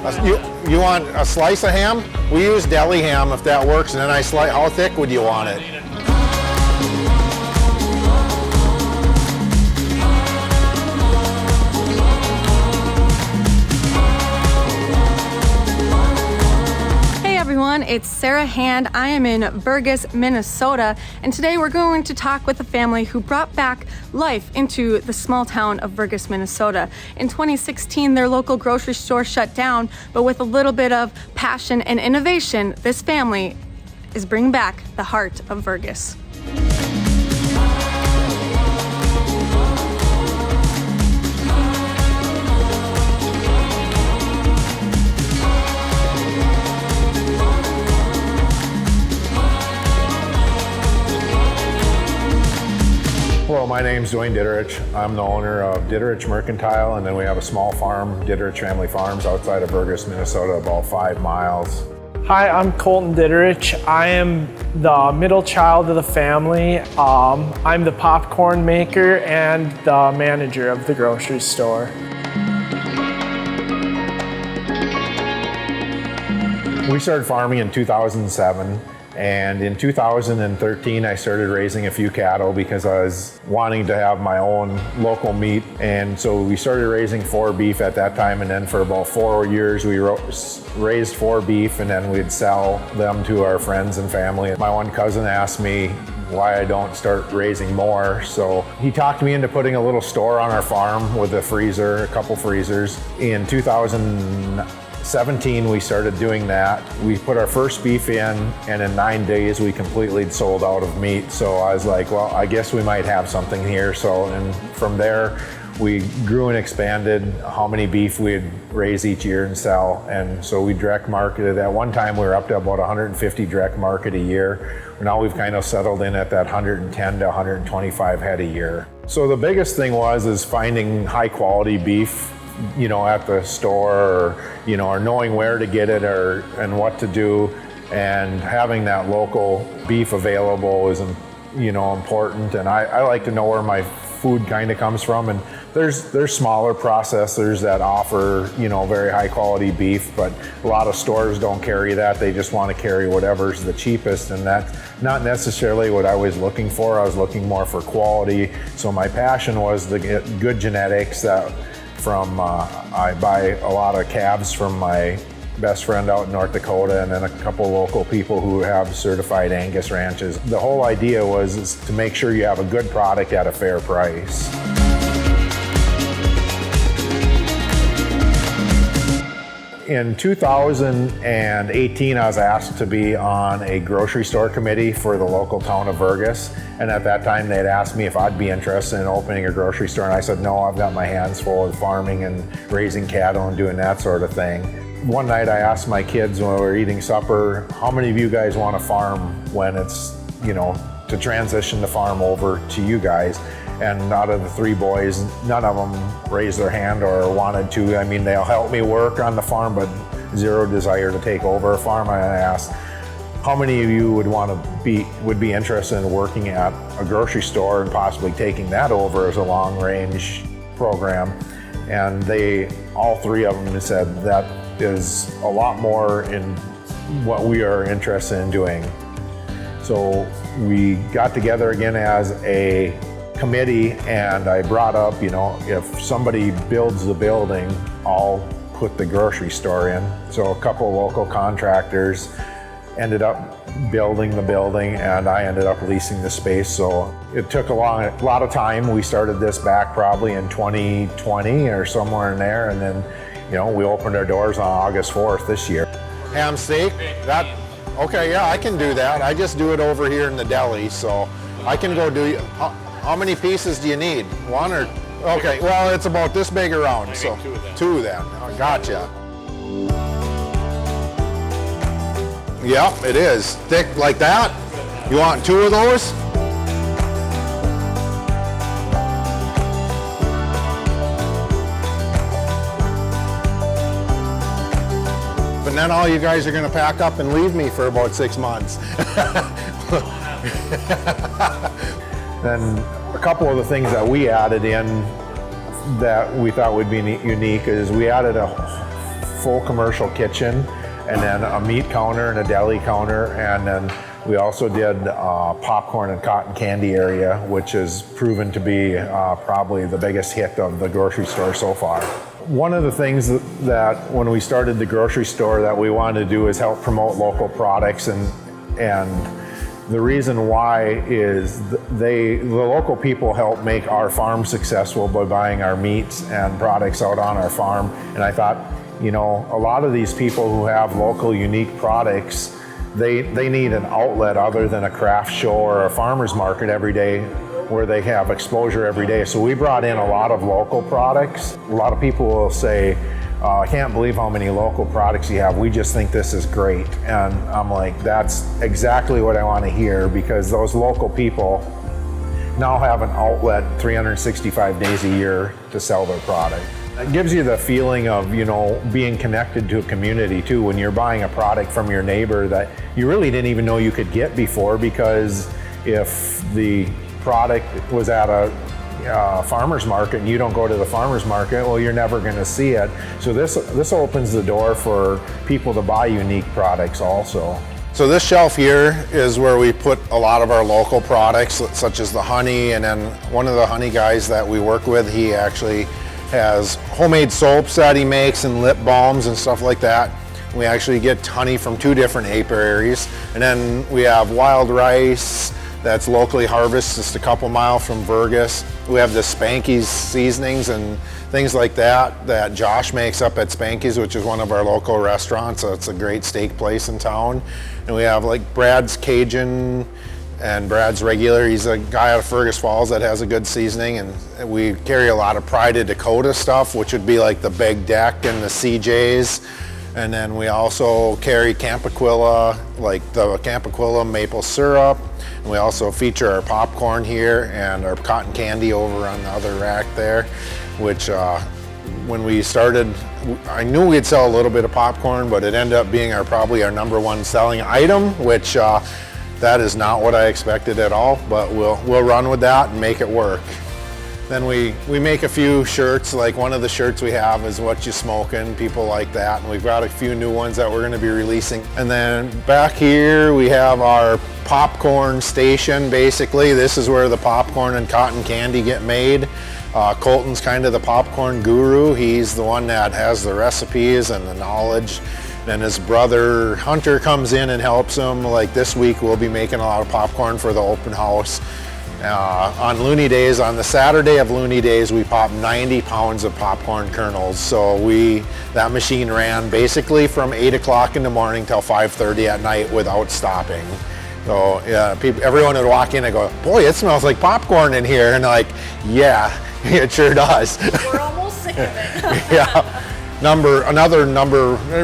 You want a slice of ham? We use deli ham if that works, and then I slice. How thick would you want it? It's Sarah Hand. I am in Vergas, Minnesota, and today we're going to talk with a family who brought back life into the small town of Vergas, Minnesota. In 2016, their local grocery store shut down, but with a little bit of passion and innovation, this family is bringing back the heart of Vergas. Hello, my name's Ditterich. I'm the owner of Ditterich Mercantile, and then we have a small farm, Ditterich Family Farms, outside of Vergas, Minnesota, about 5 miles. Hi, I'm Colton Ditterich. I am the middle child of the family. I'm the popcorn maker and the manager of the grocery store. We started farming in 2007. And in 2013, I started raising a few cattle because I was wanting to have my own local meat. And so we started raising 4 beef at that time. And then for about 4 years, we raised 4 beef, and then we'd sell them to our friends and family. My one cousin asked me why I don't start raising more. So he talked me into putting a little store on our farm with a freezer, a couple freezers. In 2017, we started doing that. We put our first beef in, and in 9 days we completely sold out of meat. So I was like, well, I guess we might have something here. So, and from there, we grew and expanded how many beef we'd raise each year and sell. And so we direct marketed. At one time, we were up to about 150 direct market a year. Now we've kind of settled in at that 110 to 125 head a year. So the biggest thing is finding high quality beef, you know, at the store, or, you know, or knowing where to get it, and what to do, and having that local beef available is, you know, important. And I like to know where my food kind of comes from. And there's smaller processors that offer, you know, very high quality beef, but a lot of stores don't carry that. They just want to carry whatever's the cheapest, and that's not necessarily what I was looking for. I was looking more for quality. So my passion was to get good genetics that I buy a lot of calves from my best friend out in North Dakota, and then a couple local people who have certified Angus ranches. The whole idea was to make sure you have a good product at a fair price. In 2018, I was asked to be on a grocery store committee for the local town of Vergas. And at that time, they'd asked me if I'd be interested in opening a grocery store. And I said, no, I've got my hands full with farming and raising cattle and doing that sort of thing. One night I asked my kids when we were eating supper, how many of you guys want to farm when it's, you know, to transition the farm over to you guys? And out of the 3 boys, none of them raised their hand or wanted to. I mean, they'll help me work on the farm, but zero desire to take over a farm. And I asked, how many of you would be interested in working at a grocery store and possibly taking that over as a long-range program? And all 3 of them said that is a lot more in what we are interested in doing. So we got together again as a committee, and I brought up, you know, if somebody builds the building, I'll put the grocery store in. So a couple of local contractors ended up building the building, and I ended up leasing the space. So it took a lot of time. We started this back probably in 2020 or somewhere in there, and then, you know, we opened our doors on August 4th this year. Ham steak? Okay, yeah, I can do that. I just do it over here in the deli, so I can go do. How many pieces do you need? 1 or? Okay, well, it's about this big around, so 2 then. Oh, gotcha. Yep, it is. Thick like that? You want 2 of those? But then all you guys are going to pack up and leave me for about 6 months. Then a couple of the things that we added in that we thought would be unique is we added a full commercial kitchen, and then a meat counter and a deli counter, and then we also did popcorn and cotton candy area, which has proven to be probably the biggest hit of the grocery store so far. One of the things that when we started the grocery store that we wanted to do is help promote local products, and the reason why is the local people help make our farm successful by buying our meats and products out on our farm. And I thought, you know, a lot of these people who have local unique products, they need an outlet other than a craft show or a farmer's market every day where they have exposure every day. So we brought in a lot of local products. A lot of people will say, I can't believe how many local products you have. We just think this is great. And I'm like, that's exactly what I want to hear, because those local people now have an outlet 365 days a year to sell their product. It gives you the feeling of, you know, being connected to a community too, when you're buying a product from your neighbor that you really didn't even know you could get before, because if the product was at a farmer's market and you don't go to the farmer's market, well, you're never going to see it. So this opens the door for people to buy unique products also. So this shelf here is where we put a lot of our local products, such as the honey, and then one of the honey guys that we work with, he actually has homemade soaps that he makes and lip balms and stuff like that. We actually get honey from 2 different apiaries. And then we have wild rice that's locally harvested just a couple miles from Vergas. We have the Spanky's seasonings and things like that Josh makes up at Spanky's, which is one of our local restaurants. So it's a great steak place in town. And we have like Brad's Cajun and Brad's Regular. He's a guy out of Fergus Falls that has a good seasoning, and we carry a lot of Pride of Dakota stuff, which would be like the Big Deck and the CJs. And then we also carry Campaquilla, like the Campaquilla maple syrup. And we also feature our popcorn here and our cotton candy over on the other rack there, which when we started, I knew we'd sell a little bit of popcorn, but it ended up being probably our #1 selling item, which that is not what I expected at all, but we'll run with that and make it work. Then we make a few shirts, like one of the shirts we have is "What You Smokin'," people like that, and we've got a few new ones that we're going to be releasing. And then back here we have our popcorn station. Basically, this is where the popcorn and cotton candy get made. Colton's kind of the popcorn guru. He's the one that has the recipes and the knowledge. Then his brother Hunter comes in and helps him. Like this week we'll be making a lot of popcorn for the open house. On Looney Days, on the Saturday of Looney Days, we popped 90 pounds of popcorn kernels. So that machine ran basically from 8 o'clock in the morning till 5:30 at night without stopping. So yeah, everyone would walk in and go, "Boy, it smells like popcorn in here." And like, yeah, it sure does. We're almost sick of it. Yeah. Another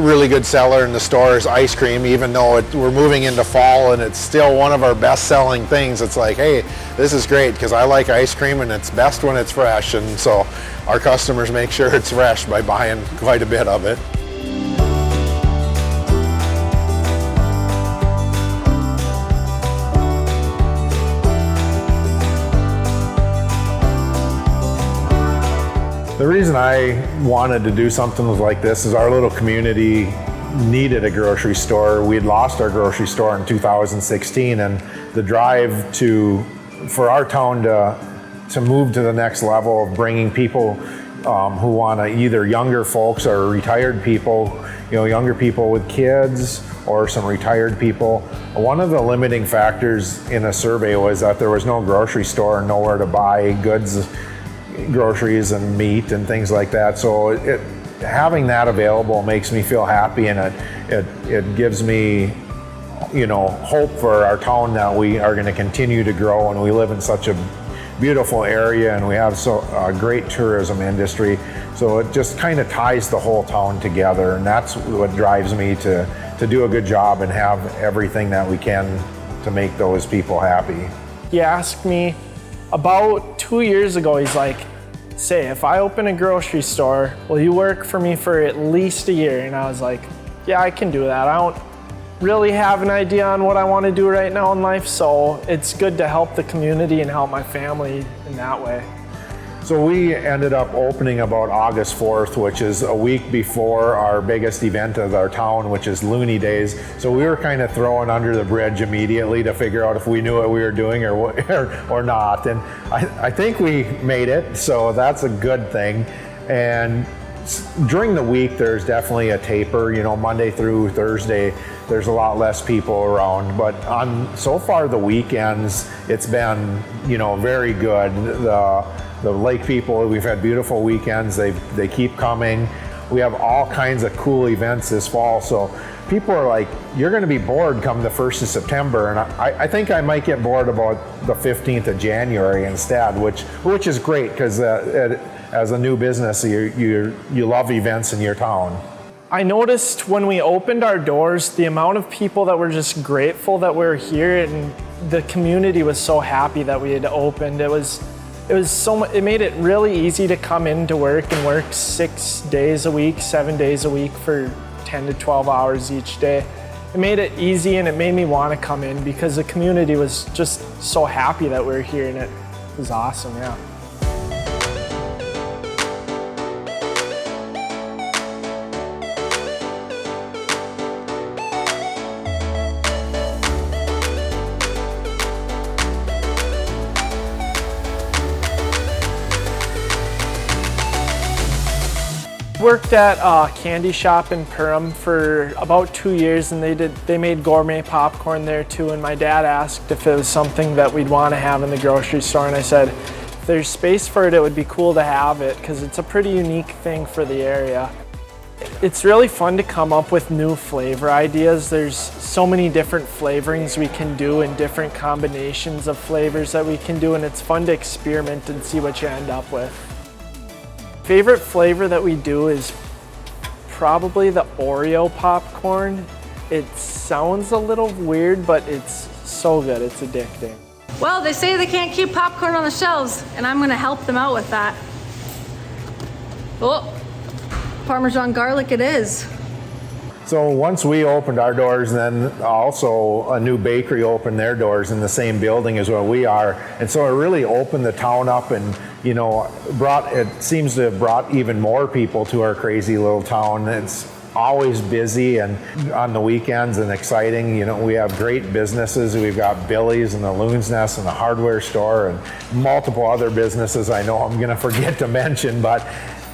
really good seller in the store is ice cream. Even though we're moving into fall and it's still one of our best selling things, it's like, hey, this is great because I like ice cream and it's best when it's fresh. And so our customers make sure it's fresh by buying quite a bit of it. The reason I wanted to do something like this is our little community needed a grocery store. We had lost our grocery store in 2016, and the drive for our town to move to the next level of bringing people who want to, either younger folks or retired people, younger people with kids or some retired people. One of the limiting factors in a survey was that there was no grocery store and nowhere to buy goods, groceries and meat and things like that. So having that available makes me feel happy, and it gives me hope for our town that we are going to continue to grow, and we live in such a beautiful area and we have a great tourism industry. So it just kind of ties the whole town together, and that's what drives me to do a good job and have everything that we can to make those people happy. He asked me about 2 years ago, he's like, "Say, if I open a grocery store, will you work for me for at least a year?" And I was like, "Yeah, I can do that. I don't really have an idea on what I want to do right now in life, so it's good to help the community and help my family in that way." So we ended up opening about August 4th, which is a week before our biggest event of our town, which is Looney Days. So we were kind of thrown under the bridge immediately to figure out if we knew what we were doing or not. And I think we made it, so that's a good thing. And during the week, there's definitely a taper. You know, Monday through Thursday, there's a lot less people around. But on so far the weekends, it's been, you know, very good. The lake people, we've had beautiful weekends. They keep coming. We have all kinds of cool events this fall. So people are like, you're going to be bored come the 1st of September. And I think I might get bored about the 15th of January instead, which is great because as a new business, you love events in your town. I noticed when we opened our doors, the amount of people that were just grateful that we were here, and the community was so happy that we had opened. It made it really easy to come in to work and work 6 days a week, 7 days a week for 10 to 12 hours each day. It made it easy, and it made me want to come in because the community was just so happy that we were here, and it was awesome, yeah. Worked at a candy shop in Perham for about 2 years, and they made gourmet popcorn there too. And my dad asked if it was something that we'd want to have in the grocery store, and I said, if there's space for it, it would be cool to have it because it's a pretty unique thing for the area. It's really fun to come up with new flavor ideas. There's so many different flavorings we can do and different combinations of flavors that we can do, and it's fun to experiment and see what you end up with. Favorite flavor that we do is probably the Oreo popcorn. It sounds a little weird, but it's so good, it's addicting. Well, they say they can't keep popcorn on the shelves, and I'm gonna help them out with that. Oh, Parmesan garlic it is. So once we opened our doors, then also a new bakery opened their doors in the same building as where we are. And so it really opened the town up and, you know, it seems to have brought even more people to our crazy little town. It's always busy and on the weekends and exciting. You know, we have great businesses. We've got Billy's and the Loon's Nest and the hardware store and multiple other businesses I know I'm gonna forget to mention, but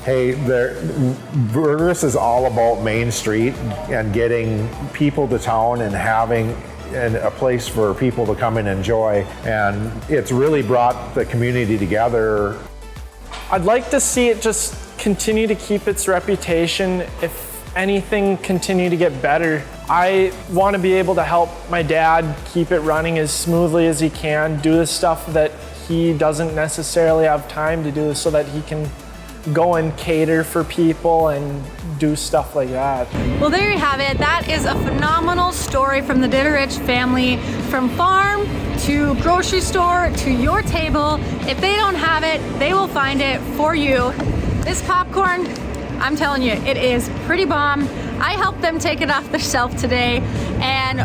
hey, Vergas is all about Main Street and getting people to town and having a place for people to come and enjoy. And it's really brought the community together. I'd like to see it just continue to keep its reputation. If anything, continue to get better. I want to be able to help my dad keep it running as smoothly as he can, do the stuff that he doesn't necessarily have time to do so that he can go and cater for people and do stuff like that. Well, there you have it. That is a phenomenal story from the Ditterich family. From farm to grocery store to your table. If they don't have it, they will find it for you. This popcorn, I'm telling you, it is pretty bomb. I helped them take it off the shelf today. And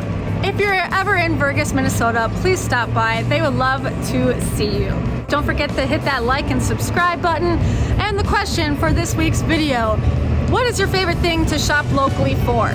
if you're ever in Vergas, Minnesota, please stop by. They would love to see you. Don't forget to hit that like and subscribe button. And the question for this week's video, what is your favorite thing to shop locally for?